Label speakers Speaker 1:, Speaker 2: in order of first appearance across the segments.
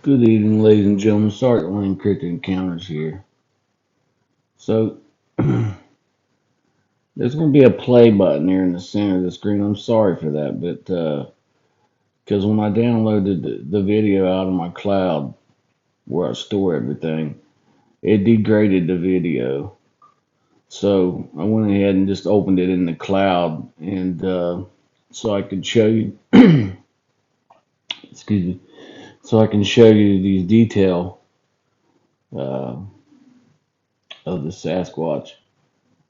Speaker 1: Good evening, ladies and gentlemen. Sergeant Lane Cryptid Encounters here. So, there's going to be a play button there in the center of the screen. I'm sorry for that, but because when I downloaded the video out of my cloud where I store everything, it degraded the video. So I went ahead and just opened it in the cloud, and so I could show you. Excuse me. So I can show you these detail uh, of the Sasquatch.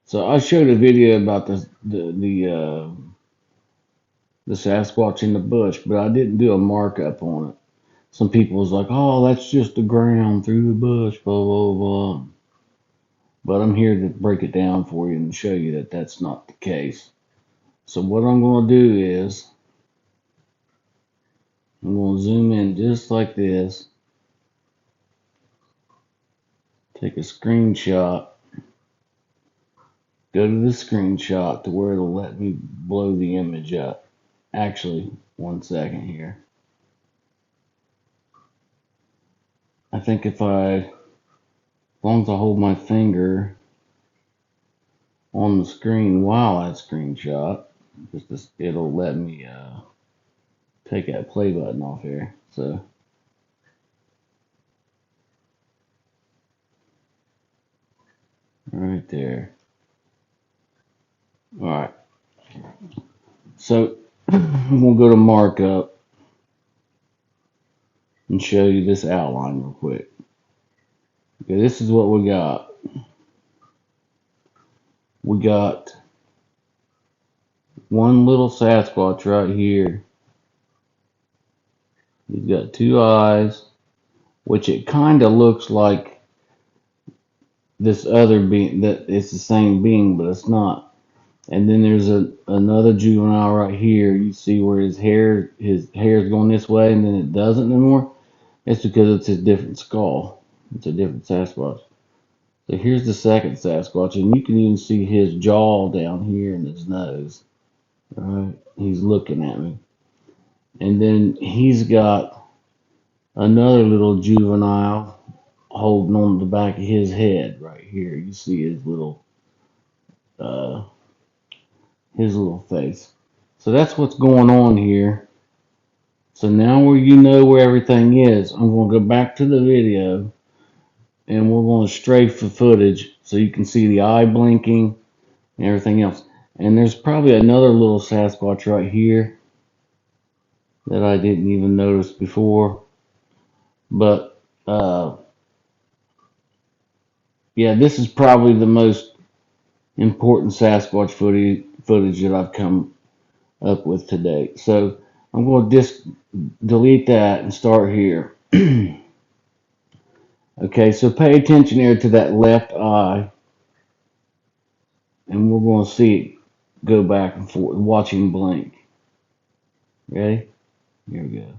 Speaker 1: So I showed a video about the Sasquatch in the bush, but I didn't do a markup on it. Some people was like, "Oh, that's just the ground through the bush," blah blah blah. But I'm here to break it down for you and show you that that's not the case. So what I'm going to do is I'm going to zoom in just like this, take a screenshot, go to the screenshot to where it'll let me blow the image up. Actually, one second here. I think as long as I hold my finger on the screen while I screenshot, it'll let me take that play button off here. So right there. All right. So I'm gonna go to markup and show you this outline real quick. Okay, this is what we got. We got one little Sasquatch right here. He's got two eyes, which it kind of looks like this other being, that it's the same being, but it's not. And then there's another juvenile right here. You see where his hair is going this way, and then it doesn't anymore. It's because it's a different skull. It's a different Sasquatch. So here's the second Sasquatch, and you can even see his jaw down here and his nose. Right, he's looking at me, and then he's got another little juvenile holding on the back of his head right here. You see uh, his little face. So that's what's going on here. So now where you know where everything is, I'm going to go back to the video and we're going to strafe the footage so you can see the eye blinking and everything else. And there's probably another little Sasquatch right here that I didn't even notice before. But yeah, this is probably the most important Sasquatch footage that I've come up with today. So I'm going to just delete that and start here. Okay, so pay attention here to that left eye, and we're going to see it go back and forth, watching blink. Ready? Here we go.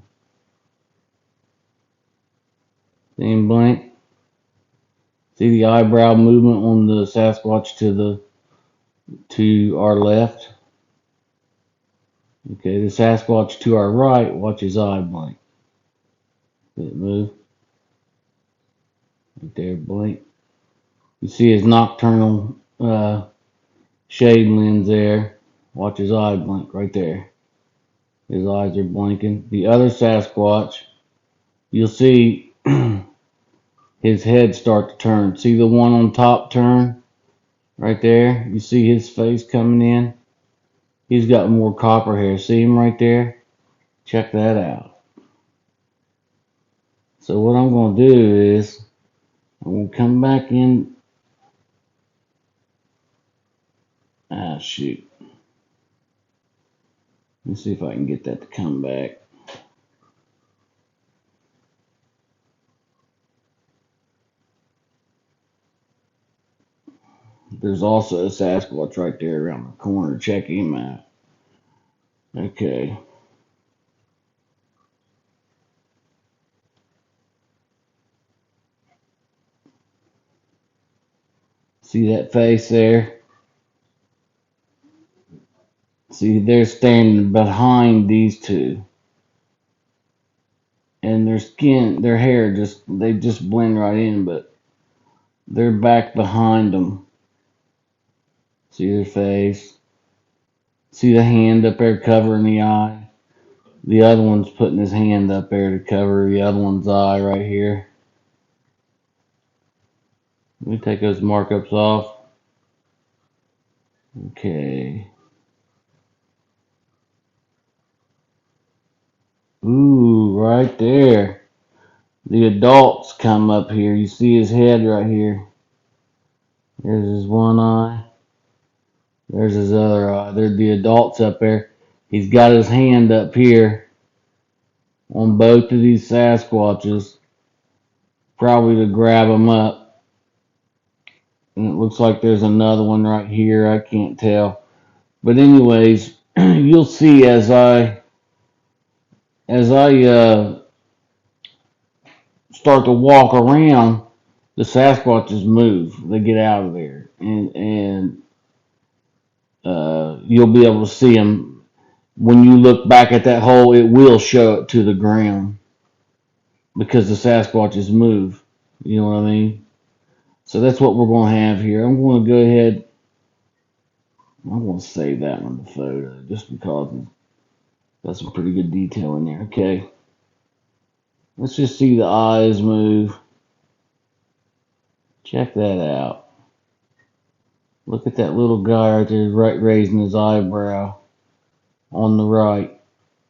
Speaker 1: See him blink? See the eyebrow movement on the Sasquatch to our left? Okay, the Sasquatch to our right, watch his eye blink. Did it move? Right there, blink. You see his nocturnal shade lens there. Watch his eye blink right there. His eyes are blinking. The other Sasquatch, you'll see his head start to turn. See the one on top turn? Right there? You see his face coming in? He's got more copper hair. See him right there? Check that out. So what I'm going to do is, I'm going to come back in. Ah, shoot. Let's see if I can get that to come back. There's also a Sasquatch right there around the corner. Check him out. Okay. See that face there? See, they're standing behind these two. And they're their skin, their hair they just blend right in, but they're back behind them. See their face. See the hand up there covering the eye. The other one's putting his hand up there to cover the other one's eye right here. Let me take those markups off. Okay. Ooh, right there. The adults come up here. You see his head right here. There's his one eye. There's his other eye. There's the adults up there. He's got his hand up here on both of these Sasquatches, probably to grab them up. And it looks like there's another one right here. I can't tell. But anyways, you'll see as I start to walk around, the Sasquatches move. They get out of there, and you'll be able to see them. When you look back at that hole, it will show it to the ground because the Sasquatches move. You know what I mean? So that's what we're going to have here. I'm going to go ahead. I'm going to save that one the photo just because it's got some pretty good detail in there. Okay. Let's just see the eyes move. Check that out. Look at that little guy right there, right, raising his eyebrow on the right.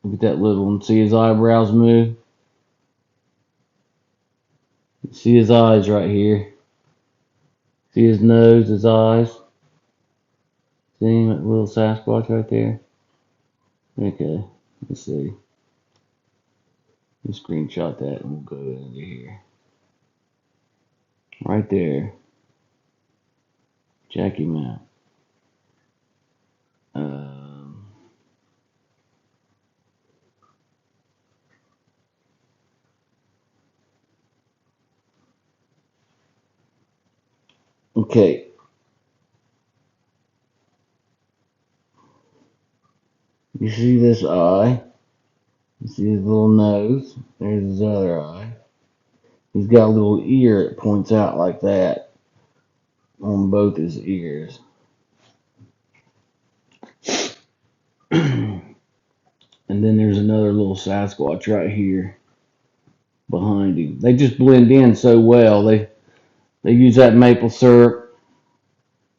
Speaker 1: Look at that little one. See his eyebrows move? See his eyes right here. See his nose, his eyes. See him, that little Sasquatch right there? Okay, let's see. Let's screenshot that and we'll go into here. Right there. Check him out. Okay. You see this eye? You see his little nose? There's his other eye. He's got a little ear that points out like that on both his ears. And then there's another little Sasquatch right here behind him. They just blend in so well. They use that maple syrup,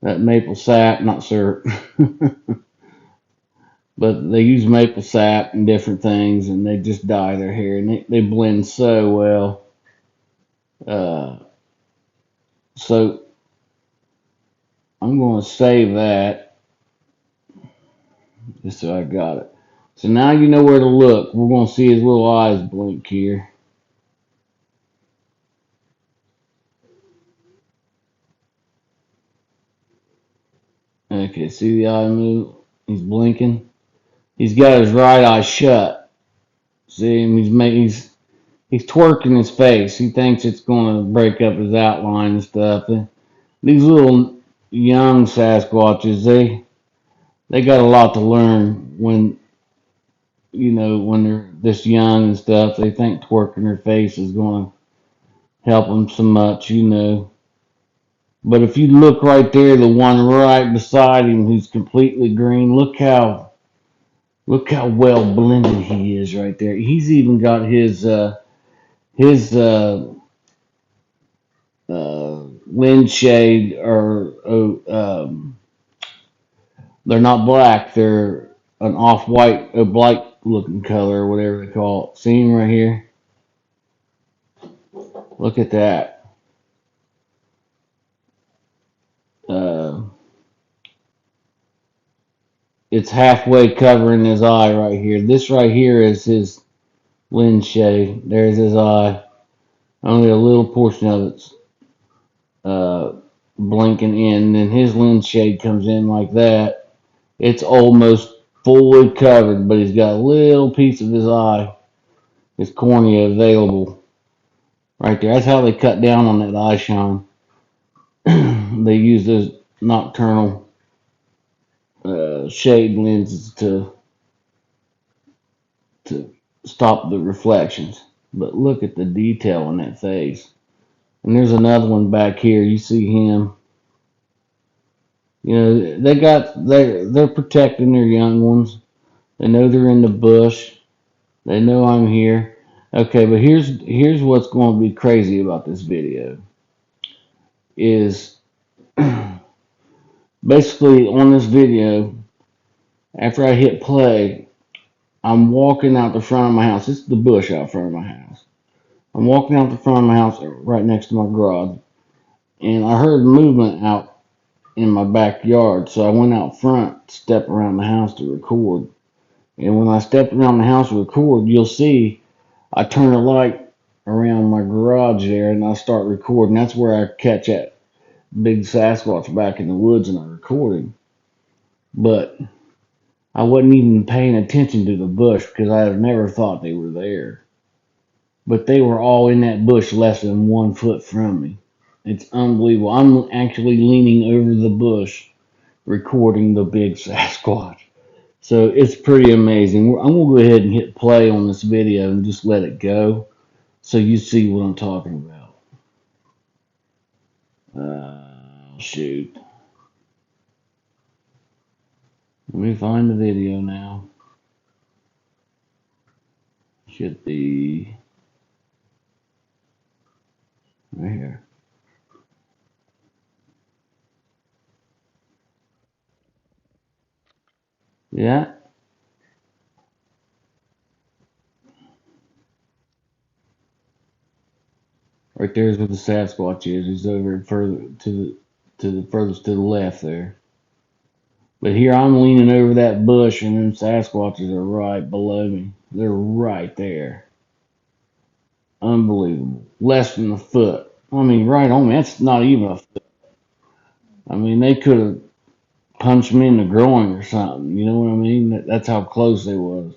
Speaker 1: that maple sap, not syrup, but they use maple sap and different things, and they just dye their hair, and they blend so well. So I'm going to save that just so I got it. So now you know where to look. We're going to see his little eyes blink here. Okay, see the eye move? He's blinking. He's got his right eye shut. See him? He's twerking his face. He thinks it's going to break up his outline and stuff. These little young Sasquatches, they got a lot to learn when they're this young and stuff. They think twerking their face is going to help them so much. But if you look right there, the one right beside him who's completely green, look how well blended he is right there. He's even got his lens shade, or they're not black. They're an off-white, a black looking color, or whatever they call it. See him right here? Look at that. Uh, it's halfway covering his eye right here. This right here is his lens shade. There's his eye. Only a little portion of it's blinking in. And then his lens shade comes in like that. It's almost fully covered, but he's got a little piece of his eye, his cornea, available right there. That's how they cut down on that eye shine. They use those nocturnal shade lenses to stop the reflections. But look at the detail in that face. And there's another one back here. You see him. You know, they're protecting their young ones. They know they're in the bush. They know I'm here. Okay, but here's what's going to be crazy about this video is basically on this video, after I hit play, I'm walking out the front of my house. This is the bush out front of my house. I'm walking out the front of my house right next to my garage, and I heard movement out in my backyard. So I went out front, stepped around the house to record. And when I stepped around the house to record, you'll see I turn a light around my garage there and I start recording. That's where I catch that big Sasquatch back in the woods and I'm recording. But I wasn't even paying attention to the bush because I had never thought they were there. But they were all in that bush less than 1 foot from me. It's unbelievable. I'm actually leaning over the bush recording the big Sasquatch. So it's pretty amazing. I'm going to go ahead and hit play on this video and just let it go so you see what I'm talking about. Shoot. Let me find the video now. Should be right here. Yeah, right there's where the Sasquatch is. He's over further to the furthest to the left there. But here I'm leaning over that bush, and them Sasquatches are right below me. They're right there. Unbelievable. Less than a foot. I mean, right on me. That's not even a foot. I mean, they could have punched me in the groin or something. You know what I mean? That's how close they was.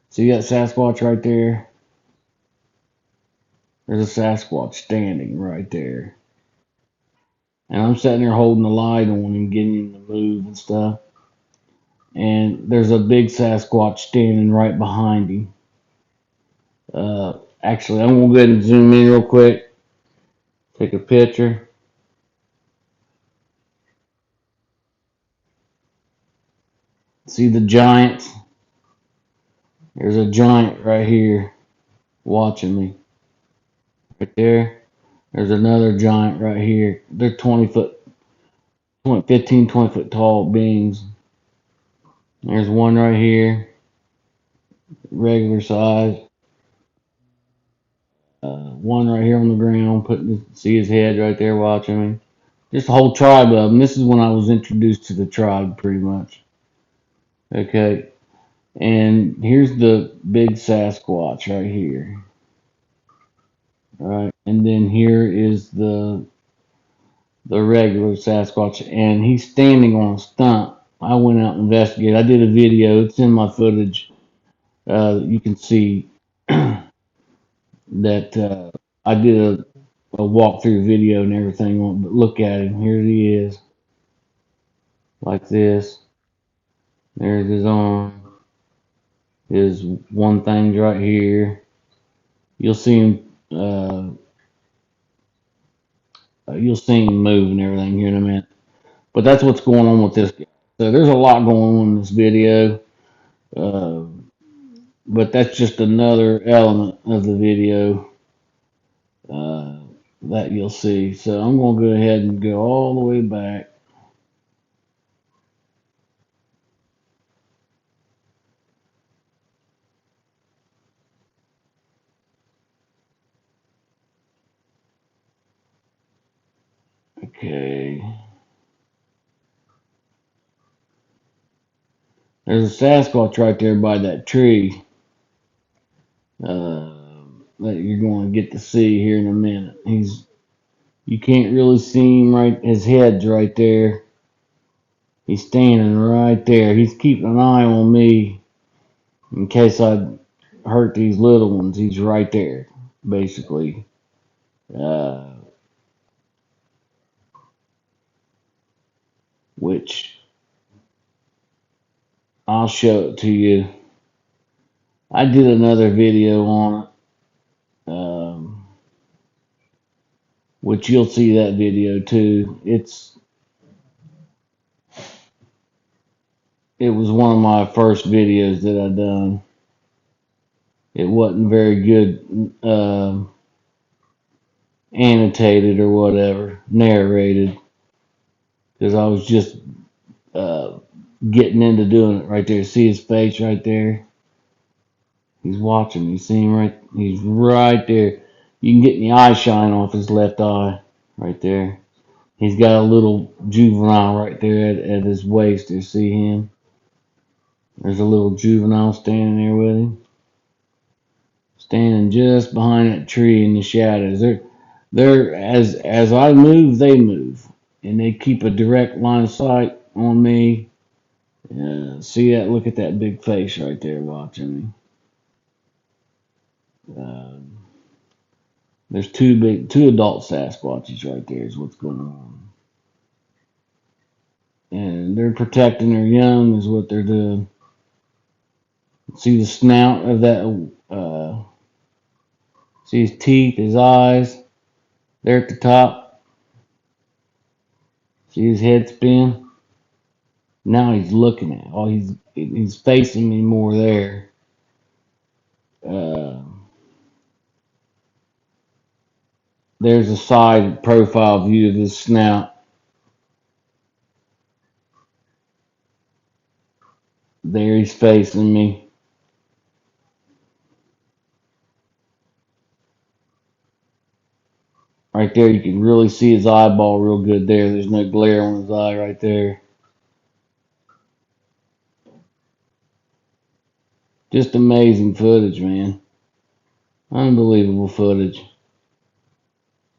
Speaker 1: See that Sasquatch right there? There's a Sasquatch standing right there. And I'm sitting there holding the light on and getting him to move and stuff. And there's a big Sasquatch standing right behind him. Actually, I'm going to go ahead and zoom in real quick. Take a picture. See the giants? There's a giant right here watching me. Right there. There's another giant right here. They're 20 foot, 15, 20 foot tall beings. There's one right here, regular size. One right here on the ground, see his head right there watching me. Just a whole tribe of them. This is when I was introduced to the tribe, pretty much. Okay, and here's the big Sasquatch right here. All right, and then here is the regular Sasquatch, and he's standing on a stump. I went out and investigated. I did a video. It's in my footage. You can see that I did a walkthrough video and everything. But look at him. Here he is, like this. There's his arm. His one thing's right here. You'll see him. You'll see him move and everything here in a minute. But that's what's going on with this guy. So there's a lot going on in this video. Uh, but that's just another element of the video uh, that you'll see. So I'm going to go ahead and go all the way back. Okay. There's a Sasquatch right there by that tree uh, that you're going to get to see here in a minute. You can't really see him right. His head's right there. He's standing right there. He's keeping an eye on me in case I hurt these little ones. He's right there, basically. Uh, which I'll show it to you. I did another video on it. which you'll see that video too. It was one of my first videos that I done. It wasn't very good annotated or whatever, narrated, because I was just uh, getting into doing it right there. See his face right there? He's watching. You see him right? He's right there. You can get the eye shine off his left eye right there. He's got a little juvenile right there at his waist. You see him? There's a little juvenile standing there with him. Standing just behind that tree in the shadows. They're as I move, they move. And they keep a direct line of sight on me. See that? Look at that big face right there watching me. There's two adult Sasquatches right there is what's going on. And they're protecting their young is what they're doing. See the snout of that, see his teeth, his eyes, there at the top. See his head spin? Now he's looking at, oh, he's facing me more there. Uh, there's a side profile view of his snout. There he's facing me. Right there, you can really see his eyeball real good there. There's no glare on his eye right there. Just amazing footage, man. Unbelievable footage.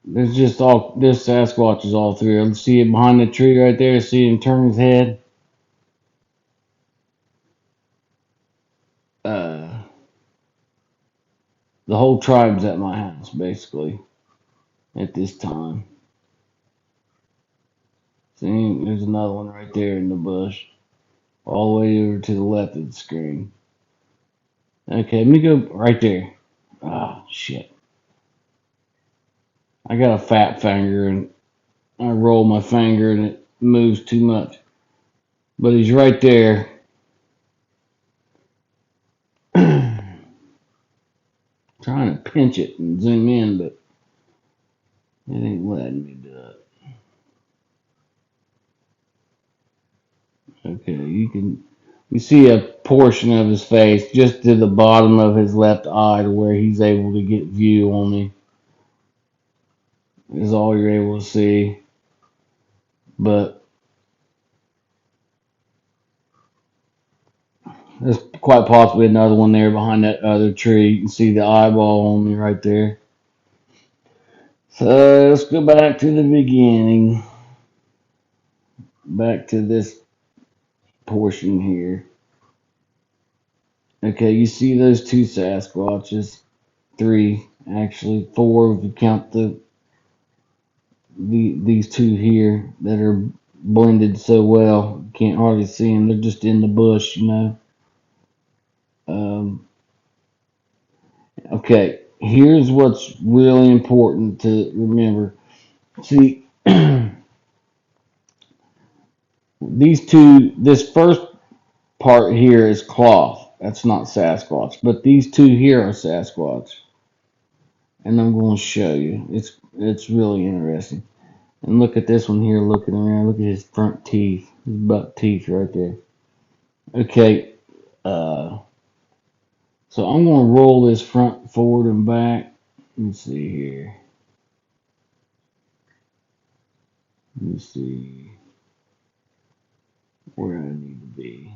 Speaker 1: There's Sasquatches all through. See it behind the tree right there. See him turn his head. Uh, the whole tribe's at my house, basically, at this time. See, there's another one right there in the bush, all the way over to the left of the screen. Okay, let me go right there. Ah, shit. I got a fat finger and I roll my finger and it moves too much. But he's right there. Trying to pinch it and zoom in, but it ain't letting me do it. Okay, you see a portion of his face just to the bottom of his left eye to where he's able to get view on me. Is all you're able to see. But there's quite possibly another one there behind that other tree. You can see the eyeball on me right there. So let's go back to the beginning. Back to this portion here. Okay, you see those two Sasquatches. Three, actually. Four if you count these two here that are blended so well. You can't hardly see them. They're just in the bush, you know. Okay, here's what's really important to remember. See, this first part here is cloth. That's not Sasquatch. But these two here are Sasquatch. And I'm going to show you. It's really interesting. And look at this one here looking around. Look at his front teeth. His buck teeth right there. Okay. So I'm going to roll this front forward and back. Let me see here. Let me see where I need to be.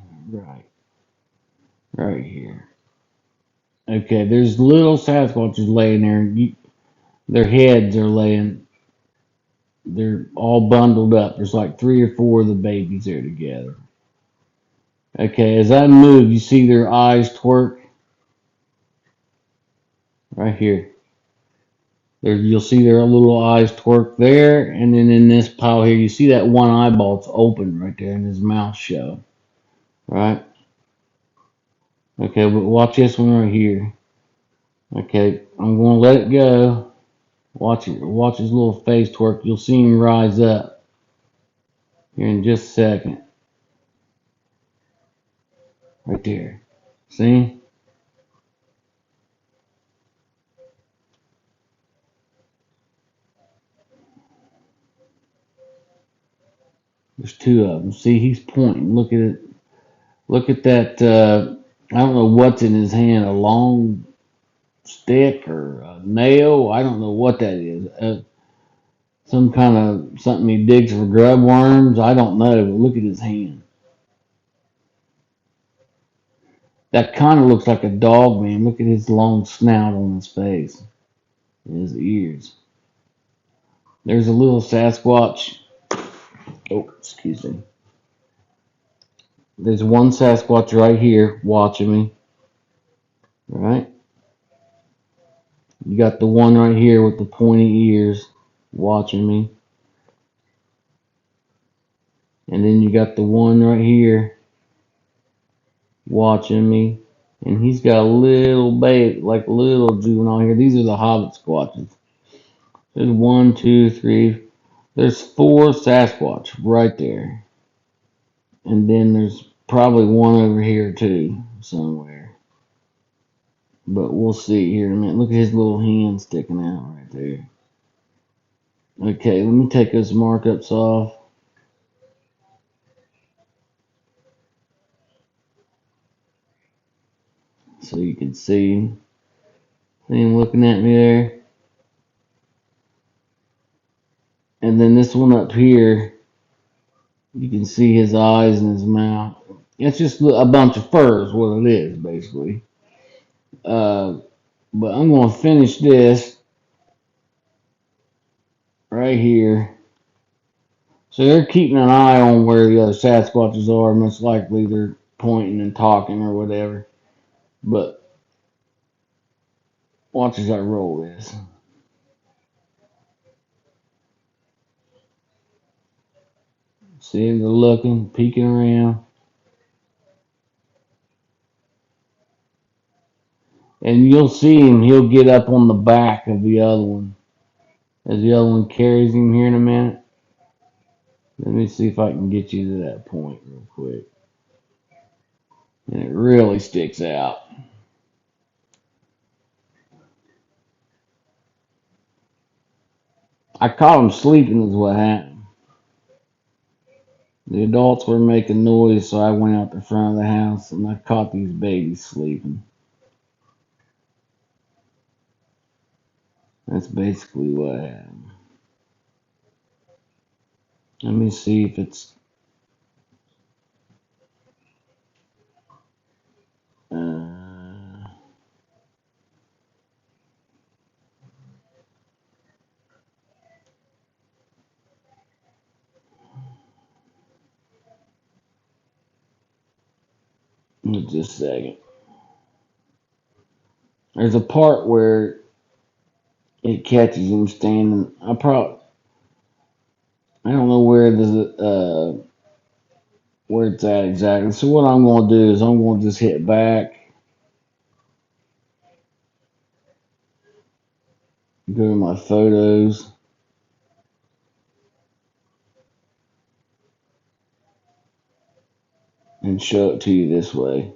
Speaker 1: Right here. Okay, there's little Sasquatches laying there. Their heads are laying. They're all bundled up. There's like 3 or 4 of the babies there together. Okay, as I move, you see their eyes twerk. Right here. You'll see their little eyes twerk there, and then in this pile here, you see that one eyeball. It's open right there, and his mouth shut. Right? Okay, but watch this one right here. Okay, I'm going to let it go. Watch his little face twerk. You'll see him rise up here in just a second. Right there. See? There's two of them. See, he's pointing. Look at it. Look at that. I don't know what's in his hand. A long stick or a nail. I don't know what that is. Some kind of something he digs for grub worms. I don't know. But look at his hand. That kind of looks like a dog, man. Look at his long snout on his face and his ears. There's a little Sasquatch. Oh, excuse me. There's one Sasquatch right here watching me. Right? You got the one right here with the pointy ears watching me. And then you got the one right here watching me. And he's got a little baby, like a little juvenile here. These are the Hobbit Squatches. There's one, two, three. There's four Sasquatch right there. And then there's probably one over here too, somewhere. But we'll see here in a minute. Look at his little hand sticking out right there. Okay, let me take those markups off. So you can see him looking at me there. And then this one up here, you can see his eyes and his mouth. It's just a bunch of fur is what it is, basically. But I'm going to finish this right here. So they're keeping an eye on where the other Sasquatches are. Most likely they're pointing and talking or whatever. But watch as I roll this. See, they're looking, peeking around. And you'll see him, he'll get up on the back of the other one. As the other one carries him here in a minute. Let me see if I can get you to that point real quick. And it really sticks out. I caught him sleeping is what happened. The adults were making noise, so I went out the front of the house and I caught these babies sleeping. That's basically what happened. Let me see if it's just a second. There's a part where it catches him standing. I don't know where it's at exactly. So what I'm going to do is I'm going to just hit back, go to my photos, and show it to you this way.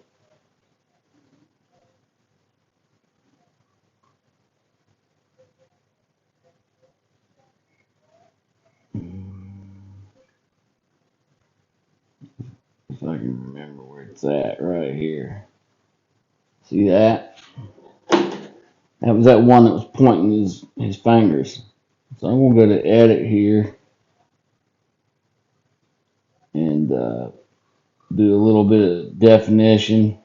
Speaker 1: If I can remember where it's at right here. See that? That was that one that was pointing his fingers. So I'm going to go to edit here and do a little bit of definition,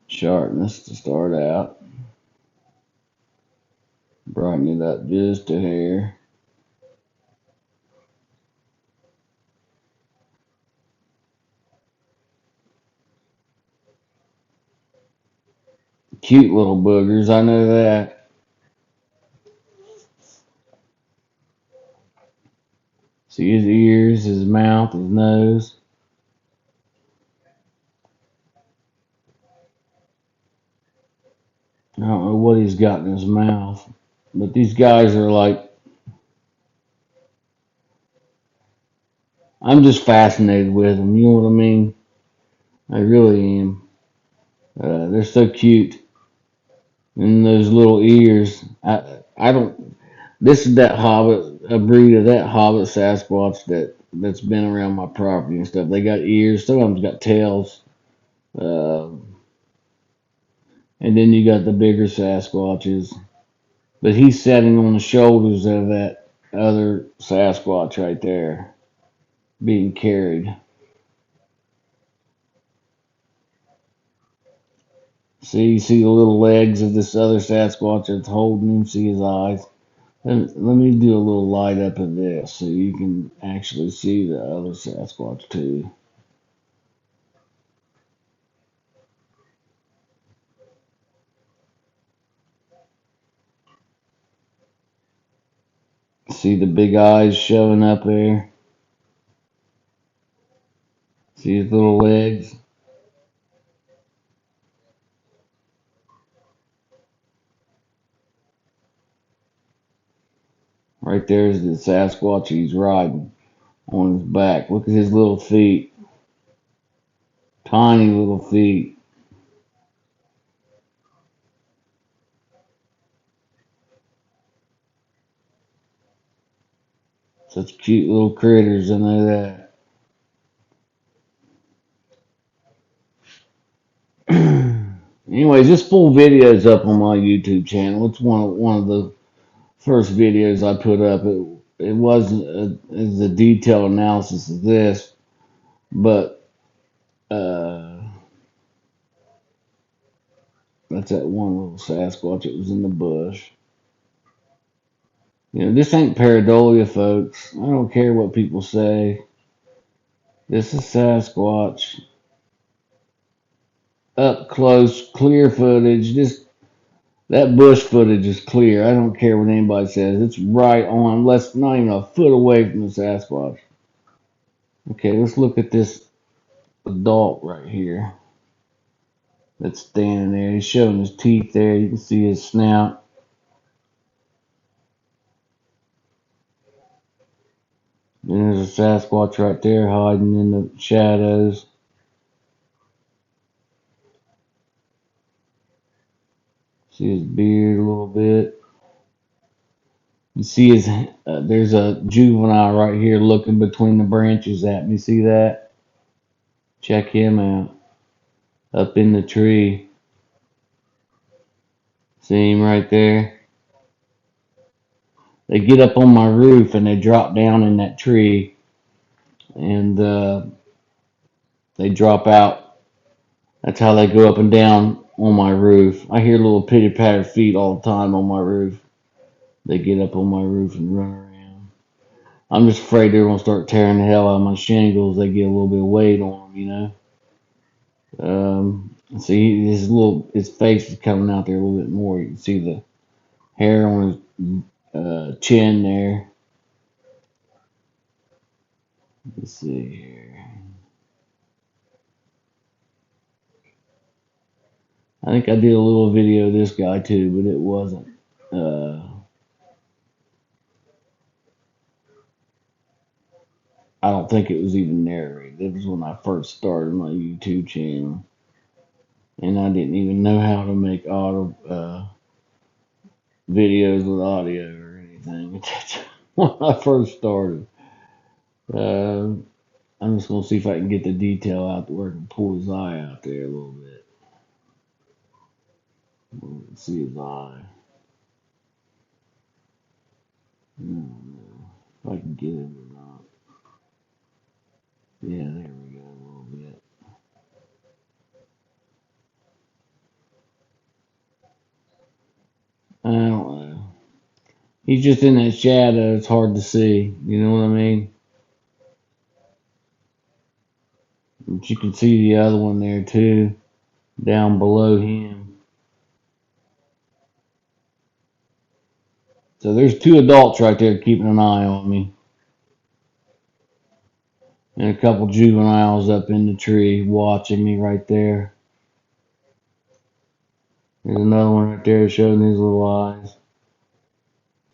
Speaker 1: sharpness to start out. Brighten it up just a hair. Cute little boogers, I know that. See his ears, his mouth, his nose. I don't know what he's got in his mouth. But these guys are like, I'm just fascinated with them. You know what I mean? I really am. They're so cute, and those little ears. I don't. This is that hobbit, a breed of that hobbit Sasquatch that's been around my property and stuff. They got ears. Some of them's got tails. Uh, and then you got the bigger Sasquatches. But he's sitting on the shoulders of that other Sasquatch right there, being carried. See, you see the little legs of this other Sasquatch that's holding him. See his eyes. Let me do a little light up of this so you can actually see the other Sasquatch too. See the big eyes showing up there. See his little legs. Right there is the Sasquatch he's riding on his back. Look at his little feet. Tiny little feet. Such cute little critters, I know that. Anyways, this full video is up on my YouTube channel. It's one of the first videos I put up. It wasn't a detailed analysis of this, but that's that one little Sasquatch that was in the bush. You know, this ain't pareidolia, folks. I don't care what people say. This is Sasquatch. Up close, clear footage. That bush footage is clear. I don't care what anybody says. It's right on, less not even a foot away from the Sasquatch. Okay, let's look at this adult right here that's standing there. He's showing his teeth there. You can see his snout. And there's a Sasquatch right there hiding in the shadows. See his beard a little bit. You see his, there's a juvenile right here looking between the branches at me. See that? Check him out. Up in the tree. See him right there? They get up on my roof and they drop down in that tree and they drop out. That's how they go up and down on my roof. I hear little pitter patter feet all the time on my roof. They get up on my roof and run around. I'm just afraid they're gonna start tearing the hell out of my shingles. They get a little bit of weight on them, you know. See his face is coming out there a little bit more. You can see the hair on his chin there. Let's see here. I think I did a little video of this guy too, but it wasn't. Uh, I don't think it was even narrated. It was when I first started my YouTube channel, and I didn't even know how to make auto videos with audio or anything. When I first started. Uh, I'm just gonna see if I can get the detail out to where I can pull his eye out there a little bit. See his eye. I don't know if I can get it or not. Yeah, there we go, a little bit. I don't know. He's just in that shadow. It's hard to see. You know what I mean? But you can see the other one there too, down below him. So there's two adults right there keeping an eye on me. And a couple juveniles up in the tree watching me right there. There's another one right there showing his little eyes.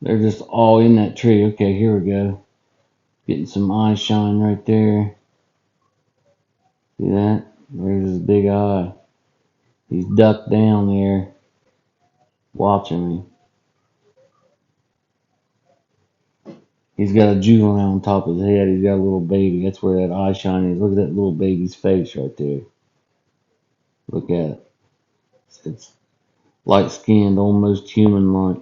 Speaker 1: They're just all in that tree. Okay, here we go. Getting some eye shine right there. See that? There's his big eye. He's ducked down there watching me. He's got a juvenile on top of his head. He's got a little baby. That's where that eye shine is. Look at that little baby's face right there. Look at it. It's light skinned, almost human like.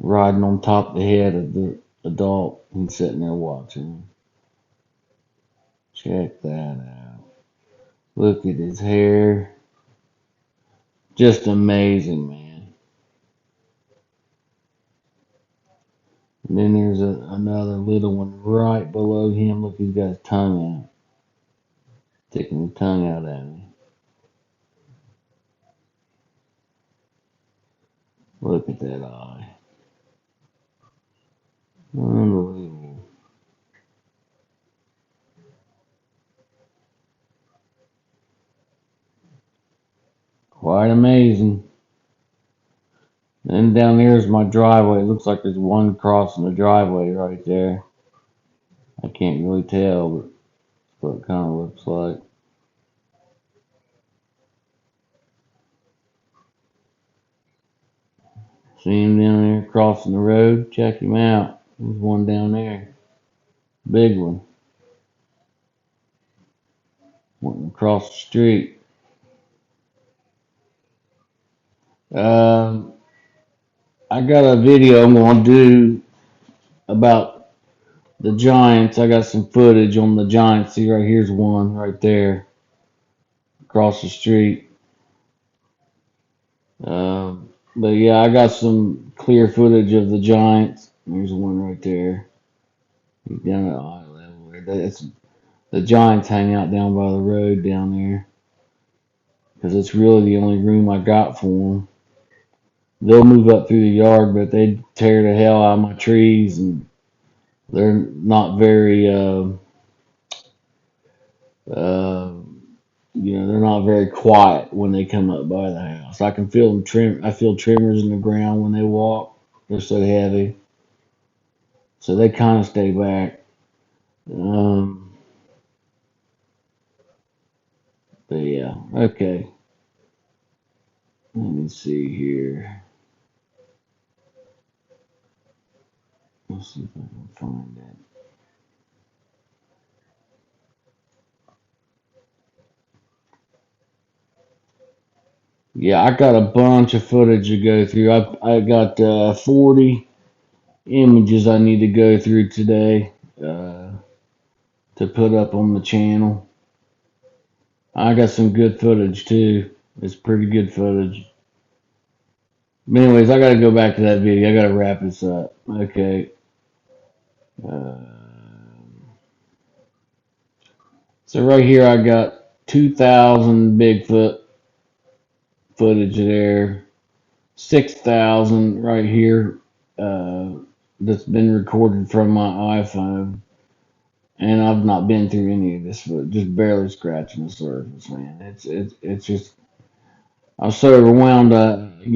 Speaker 1: Riding on top of the head of the adult. He's sitting there watching him. Check that out. Look at his hair. Just amazing, man. And then there's another little one right below him. Look, he's got his tongue out. Sticking his tongue out at me. Look at that eye. Unbelievable. Quite amazing. And down there is my driveway. It looks like there's one crossing the driveway right there. I can't really tell, but that's what it kind of looks like. See him down there crossing the road? Check him out. There's one down there. Big one. Wanting across the street. Um, I got a video I'm going to do about the Giants. I got some footage on the Giants. See, right here's one right there across the street. But yeah, I got some clear footage of the Giants. There's one right there. He's down at eye level. That's the Giants hang out down by the road down there because it's really the only room I got for them. They'll move up through the yard, but they tear the hell out of my trees, and they're not very, uh, they're not very quiet when they come up by the house. I can feel them trim. I feel tremors in the ground when they walk. They're so heavy, so they kind of stay back. Um, but yeah, okay. Let me see here. Let's see if I can find that. Yeah, I got a bunch of footage to go through. I got 40 images I need to go through today to put up on the channel. I got some good footage too. It's pretty good footage. But anyways, I got to go back to that video. I got to wrap this up. Okay. Uh, so right here I got 2,000 Bigfoot footage there. 6,000 right here that's been recorded from my iPhone. And I've not been through any of this footage, just barely scratching the surface, man. It's just I'm so overwhelmed. I've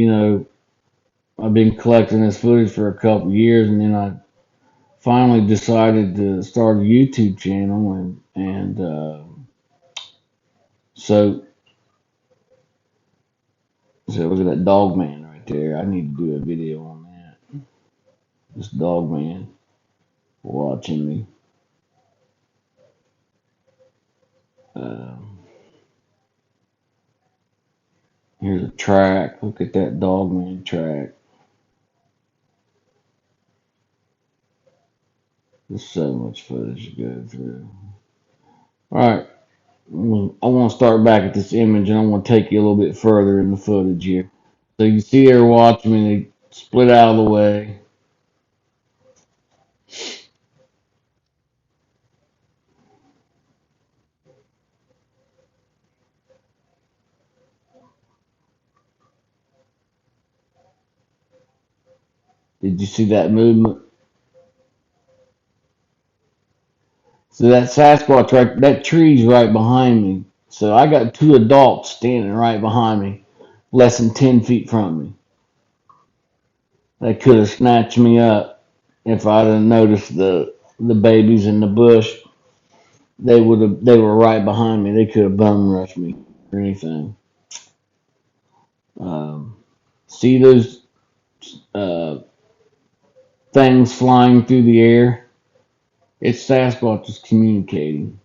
Speaker 1: been collecting this footage for a couple of years, and then I finally decided to start a YouTube channel, and so look at that dog man right there. I need to do a video on that. This dog man watching me. Um, Here's a track. Look at that dog man track. There's so much footage to go through. All right. I want to start back at this image, and I want to take you a little bit further in the footage here. So you see her watching me, they split out of the way. Did you see that movement? So that Sasquatch right, that tree's right behind me. So I got two adults standing right behind me, less than 10 feet from me. They could have snatched me up if I'd have noticed the babies in the bush. They were right behind me. They could have bum rushed me or anything. Um, See those uh, things flying through the air? It's Sasquatch is communicating.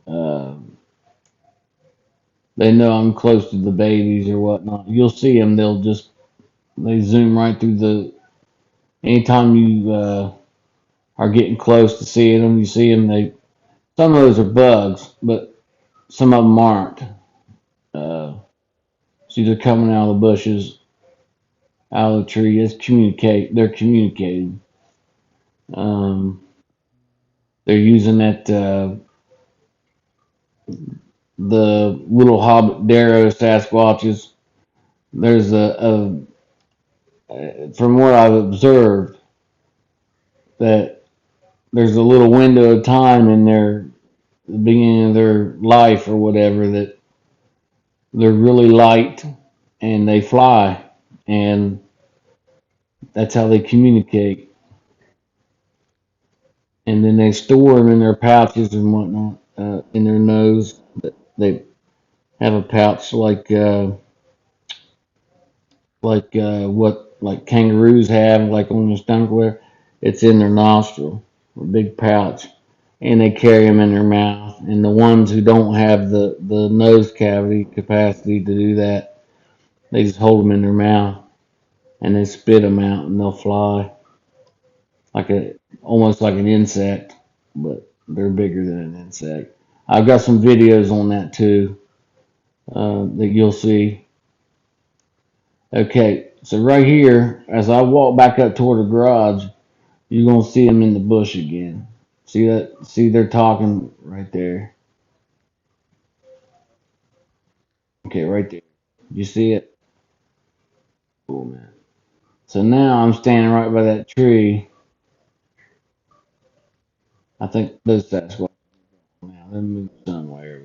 Speaker 1: Uh, they know I'm close to the babies or whatnot. You'll see them. They zoom right through the. Anytime you are getting close to seeing them, you see them. Some of those are bugs, but some of them aren't. Uh, See, they're coming out of the bushes, out of the tree. It's communicate. They're communicating. Um, they're using that the little hobbit Darrow Sasquatches. There's from what I've observed that there's a little window of time in their the beginning of their life or whatever that they're really light and they fly and that's how they communicate. And then they store them in their pouches and whatnot in their nose. They have a pouch like kangaroos have, like on their stomach where it's in their nostril, a big pouch, and they carry them in their mouth. And the ones who don't have the nose cavity capacity to do that, they just hold them in their mouth and they spit them out and they'll fly like a almost like an insect, but they're bigger than an insect. I've got some videos on that too that you'll see. Okay, so right here, as I walk back up toward the garage, you're gonna see them in the bush again. See that? See, they're talking right there. Okay, right there. You see it? Cool, man. So now I'm standing right by that tree. I think that's what now. Let me move somewhere.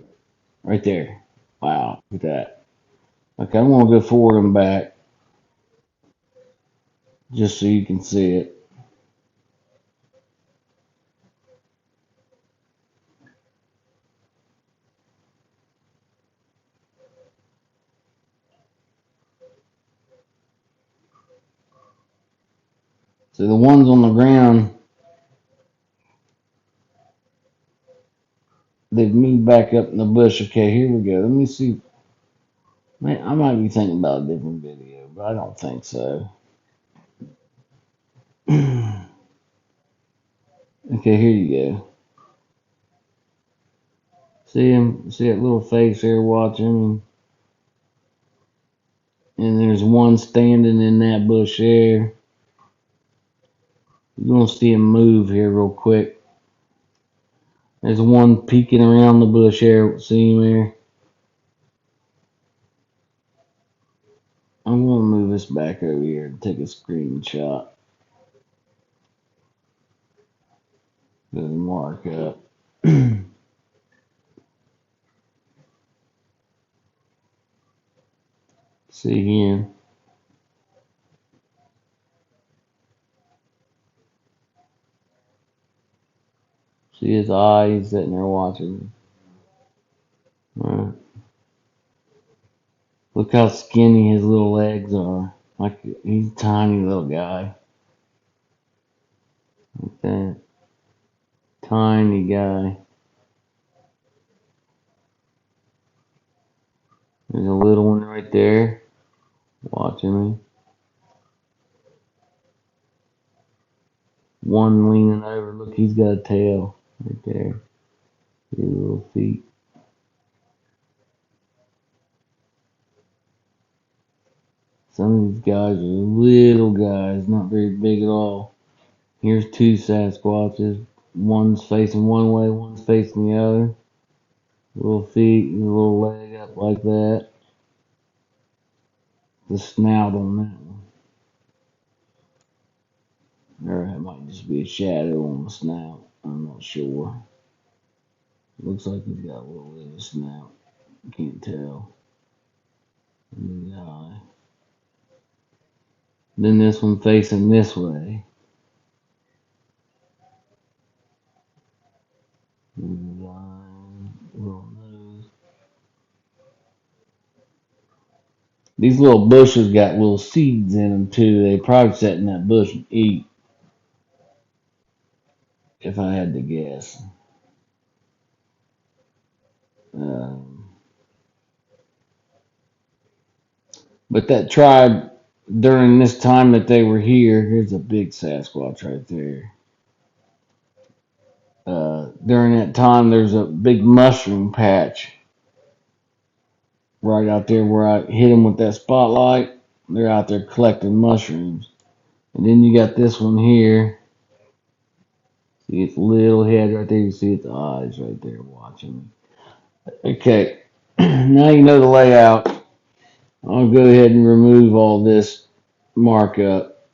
Speaker 1: Right there. Wow, look at that. Okay, I'm gonna go forward and back just so you can see it. So the ones on the ground, they've moved back up in the bush. Okay, here we go. Let me see. Man, I might be thinking about a different video, but I don't think so. Okay, here you go. See him? See that little face there watching? And there's one standing in that bush there. You're gonna see him move here real quick. There's one peeking around the bush there. See him there? I'm gonna move this back over here and take a screenshot. Doesn't mark up. See him? See his eyes sitting there watching. Right. Look how skinny his little legs are. Like he's a tiny little guy. Like that. Tiny guy. There's a little one right there watching me. One leaning over. Look, he's got a tail right there. His little feet. Some of these guys are little guys, not very big at all. Here's two Sasquatches. One's facing one way, one's facing the other. Little feet and a little leg up like that. The snout on that one. Or it might just be a shadow on the snout. I'm not sure. Looks like he's got a little bit of a snout. Can't tell. And the eye. Then this one facing this way. Line, little nose. These little bushes got little seeds in them too. They probably sat in that bush and eat, if I had to guess. Um, but that tribe, during this time that they were here, here's a big Sasquatch right there. During that time, there's a big mushroom patch right out there where I hit them with that spotlight. They're out there collecting mushrooms. And then you got this one here. See its little head right there. You see its eyes right there watching me. Okay, now you know the layout. I'll go ahead and remove all this markup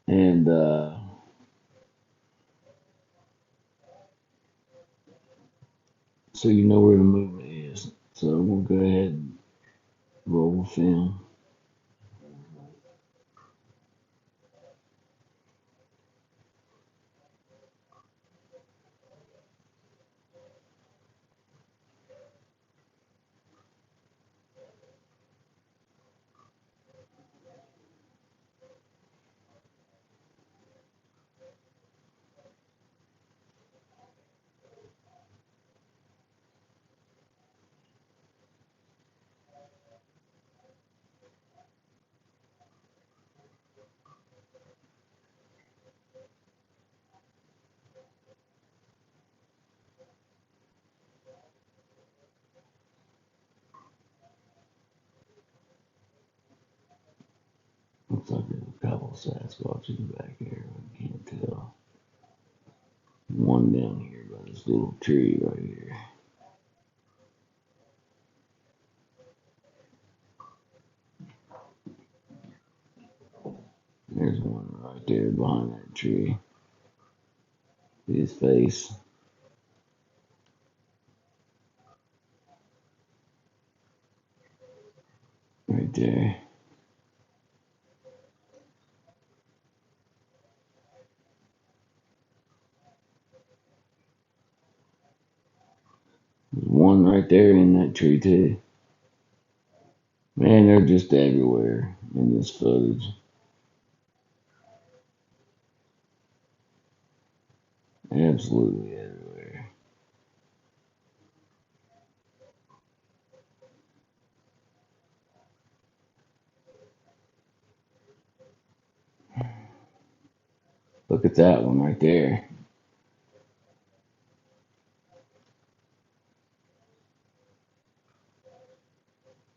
Speaker 1: and so you know where the movement is. So we'll go ahead and roll film. Looks like there's a couple of Sasquatches back here. I can't tell. One down here by this little tree right here. There's one right there behind that tree. See his face. Right there. There's one right there in that tree too. Man, they're just everywhere in this footage. Absolutely everywhere. Look at that one right there.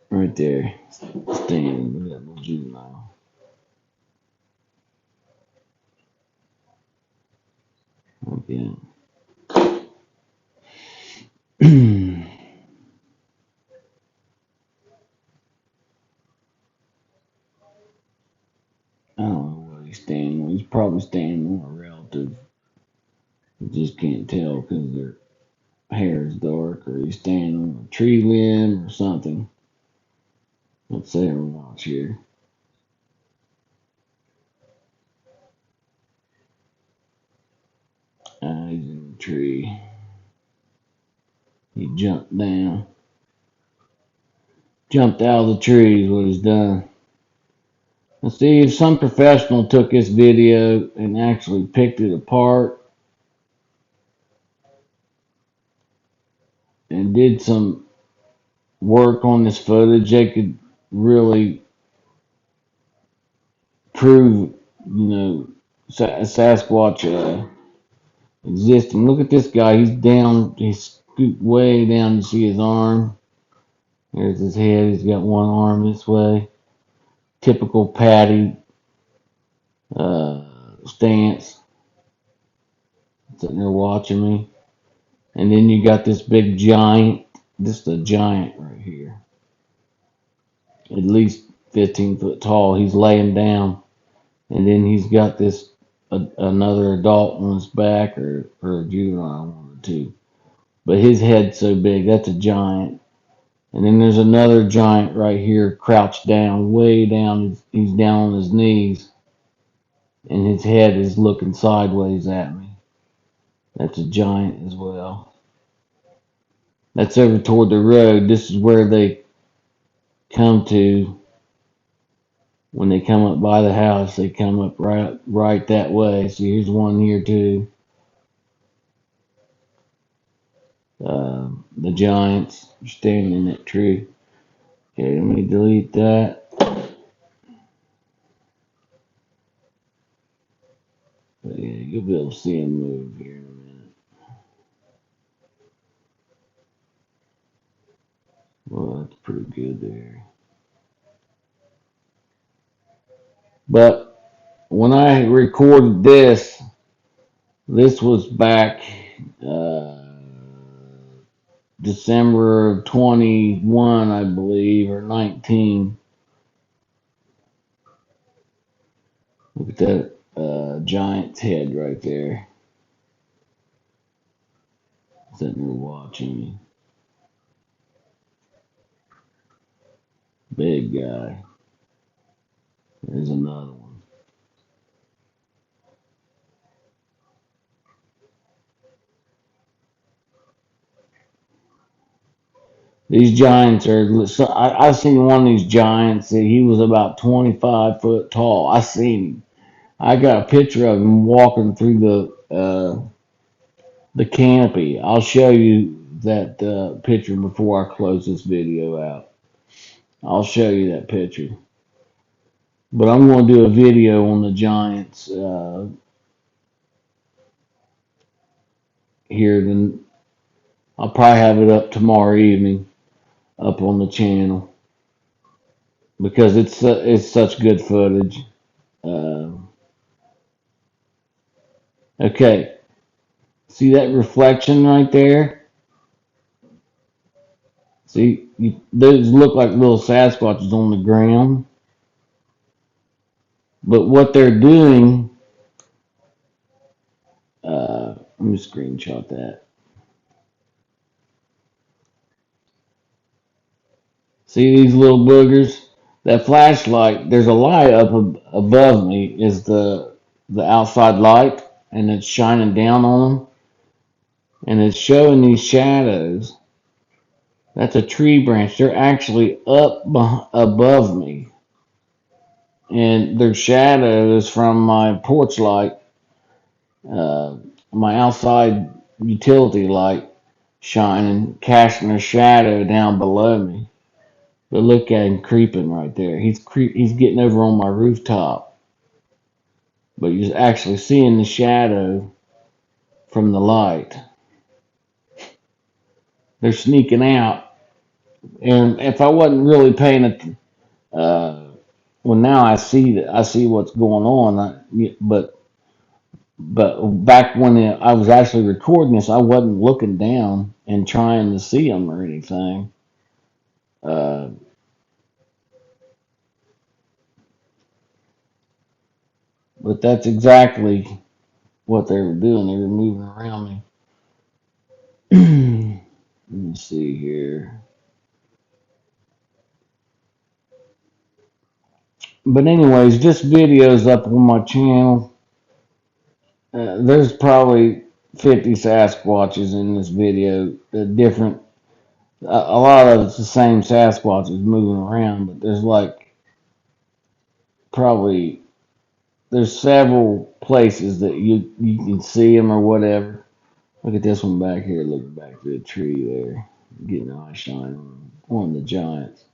Speaker 1: Right there. Standing. Look at that little juvenile. Like that. I don't know what he's standing on. He's probably standing on a relative. You just can't tell because their hair is dark, or he's standing on a tree limb or something. Let's say I'm watch here. He's in the tree. He jumped down. Jumped out of the tree is what he's done. Now see, if some professional took this video and actually picked it apart and did some work on this footage, they could really prove, Sasquatch existing. Look at this guy. He's down. He's scooped way down. You see his arm. There's his head. He's got one arm this way. Typical Patty stance. Sitting there watching me. And then you got this big giant. This is a giant right here. At least 15 foot tall. He's laying down. And then he's got this another adult on his back, or a juvenile, one or two. But his head's so big. That's a giant. And then there's another giant right here, crouched down, way down. He's down on his knees, and his head is looking sideways at me. That's a giant as well. That's over toward the road. This is where they come to when they come up by the house. They come up right that way. So here's one here too. The giants are standing in that tree. Okay, let me delete that. But yeah, you'll be able to see them move here in a minute. Well, that's pretty good there. But when I recorded this was back uh, December of 21, I believe, or 19. Look at that giant's head right there. Sitting there watching me. Big guy. There's another one. These giants are. I seen one of these giants. He was about 25 foot tall. I seen him. I got a picture of him walking through the canopy. I'll show you that picture before I close this video out. I'll show you that picture. But I'm going to do a video on the giants here. Then I'll probably have it up tomorrow evening, up on the channel, because it's such good footage. Uh, okay, see that reflection right there? See, those look like little Sasquatches on the ground. But what they're doing, let me screenshot that. See these little boogers? That flashlight, there's a light up above me, is the outside light, and it's shining down on them, and it's showing these shadows. That's a tree branch. They're actually up above me, and their shadow is from my porch light, uh, my outside utility light shining, casting a shadow down below me. But look at him creeping right there. He's getting over on my rooftop. But you're actually seeing the shadow from the light. They're sneaking out. And if I wasn't really paying it, well, now I see what's going on. But back when I was actually recording this, I wasn't looking down and trying to see them or anything. Uh, but that's exactly what they were doing. They were moving around me. Let me see here. But anyways, just videos up on my channel. There's probably 50 Sasquatches in this video. Different. A lot of it's the same Sasquatches moving around, but there's like probably there's several places that you can see them or whatever. Look at this one back here, looking back to the tree there, getting eye shine on one of the giants.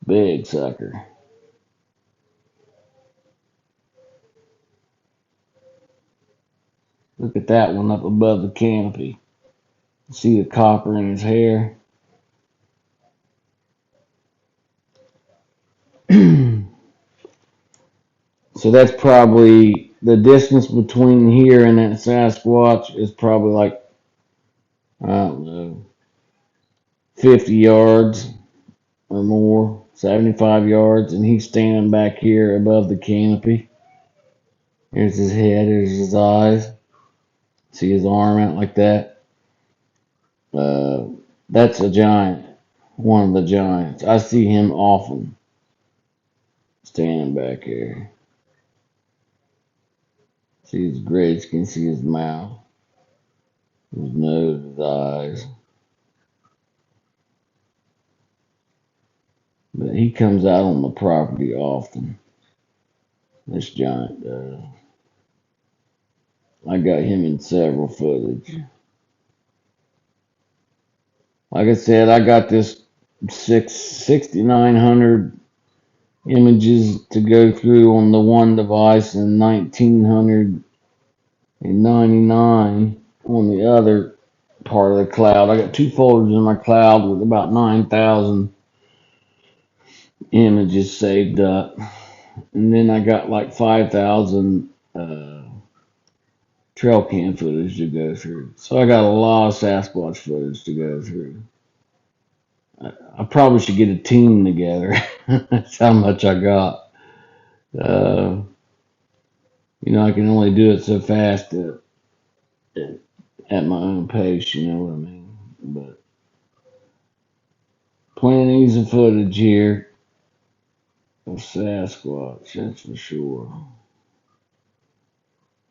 Speaker 1: Big sucker. Look at that one up above the canopy. See the copper in his hair. So that's probably the distance between here and that Sasquatch is probably like, I don't know, 50 yards or more, 75 yards, and he's standing back here above the canopy. Here's his head, here's his eyes. See his arm out like that? Uh, that's a giant. One of the giants. I see him often standing back here. See his grades, can see his mouth, his nose, his eyes. But he comes out on the property often. This giant does. I got him in several footage. Like I said, I got this 6,900 images to go through on the one device and 1,999 on the other part of the cloud. I got two folders in my cloud with about 9,000 images saved up. And then I got like 5,000 trail cam footage to go through. So I got a lot of Sasquatch footage to go through. I probably should get a team together. That's how much I got. Uh, I can only do it so fast at my own pace, you know what I mean? But plenty of footage here of Sasquatch, that's for sure.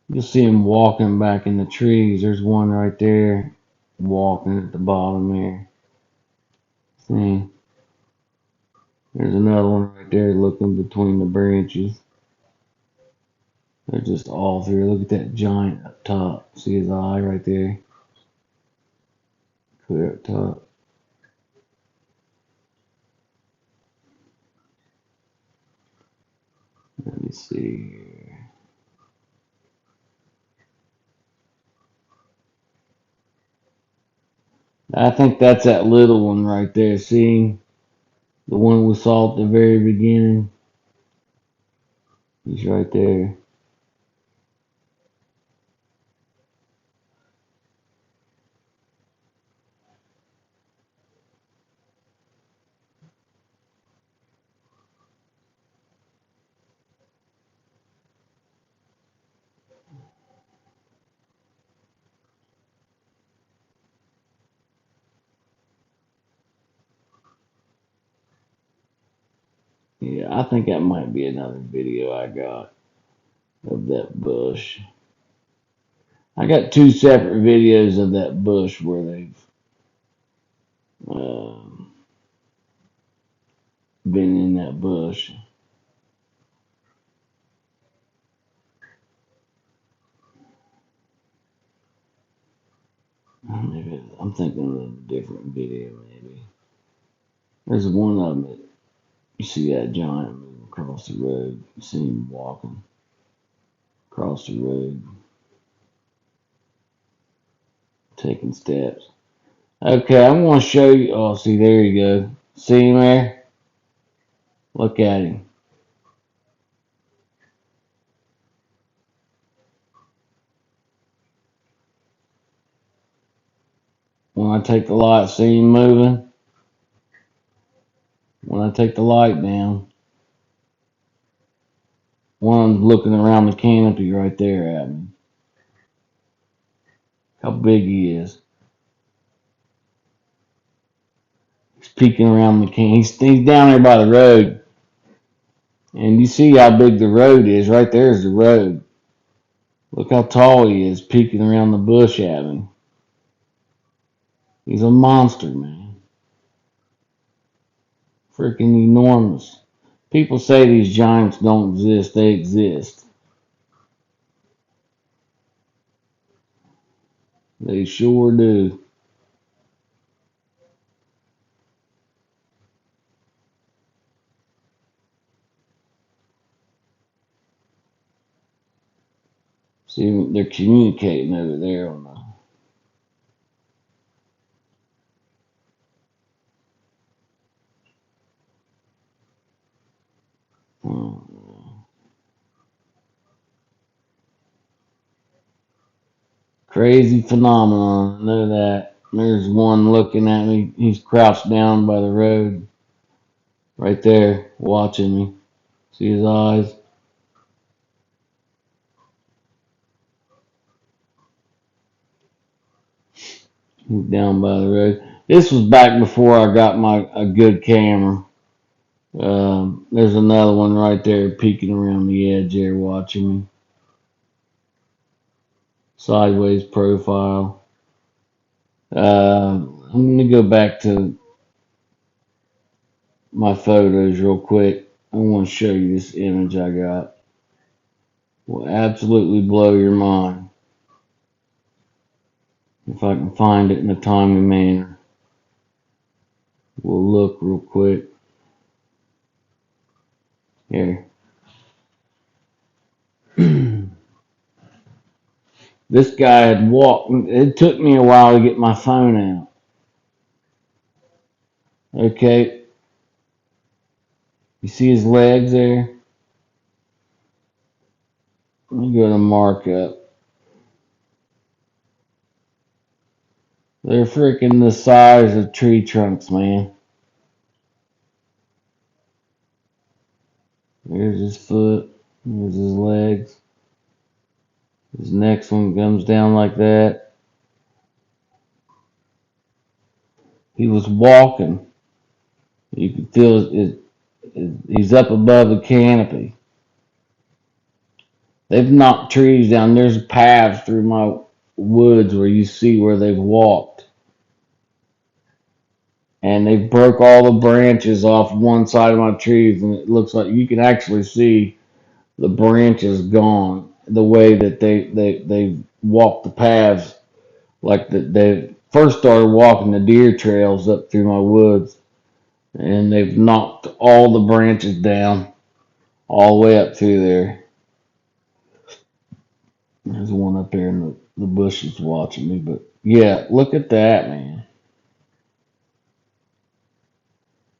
Speaker 1: You'll see him walking back in the trees. There's one right there walking at the bottom there. See? There's another one right there looking between the branches. They're just all through. Look at that giant up top. See his eye right there? Clear up top. Let me see here. I think that's that little one right there. See? The one we saw at the very beginning. He's right there. Yeah, I think that might be another video I got of that bush. I got two separate videos of that bush where they've um, been in that bush. Maybe I'm thinking of a different video. Maybe there's one of them that you see that giant moving across the road. You see him walking across the road, taking steps. Okay, I'm going to show you. Oh, see, there you go. See him there? Look at him. When I take the light, see him moving? When I take the light down, one looking around the canopy right there at me. How big he is. He's peeking around the canopy. He's down there by the road. And you see how big the road is. Right there is the road. Look how tall he is, peeking around the bush at me. He's a monster, man. Freaking enormous. People say these giants don't exist. They exist. They sure do. See, they're communicating over there on the crazy phenomenon. I know that. There's one looking at me. He's crouched down by the road. Right there, watching me. See his eyes? He's down by the road. This was back before I got a good camera. There's another one right there peeking around the edge there watching me. Sideways profile. I'm going to go back to my photos real quick. I want to show you this image I got. Will absolutely blow your mind if I can find it in a timely manner. We'll look real quick. Here. This guy had walked. It took me a while to get my phone out. Okay. You see his legs there? Let me go to markup. They're freaking the size of tree trunks, man. There's his foot. There's his legs. His next one comes down like that. He was walking. You can feel he's up above the canopy. They've knocked trees down. There's paths through my woods where you see where they've walked. And they broke all the branches off one side of my trees, and it looks like you can actually see the branches gone. The way that they walked the paths, like they first started walking the deer trails up through my woods, and they've knocked all the branches down all the way up through there. There's one up there in the bushes watching me, but yeah, look at that, man.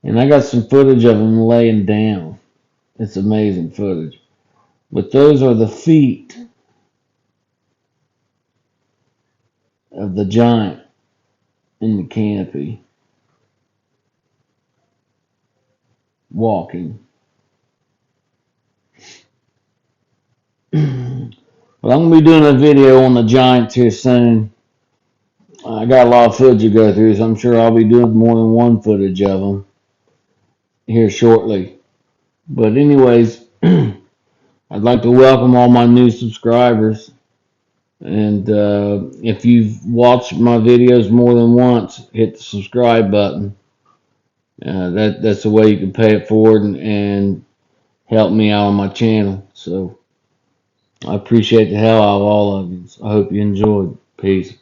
Speaker 1: And I got some footage of him laying down. It's amazing footage. But those are the feet of the giant in the canopy walking. Well, I'm going to be doing a video on the giants here soon. I got a lot of footage to go through, so I'm sure I'll be doing more than one footage of them here shortly. But anyways, I'd like to welcome all my new subscribers. And if you've watched my videos more than once, hit the subscribe button. That's the way you can pay it forward and help me out on my channel. So I appreciate the hell out of all of you. I hope you enjoyed. Peace.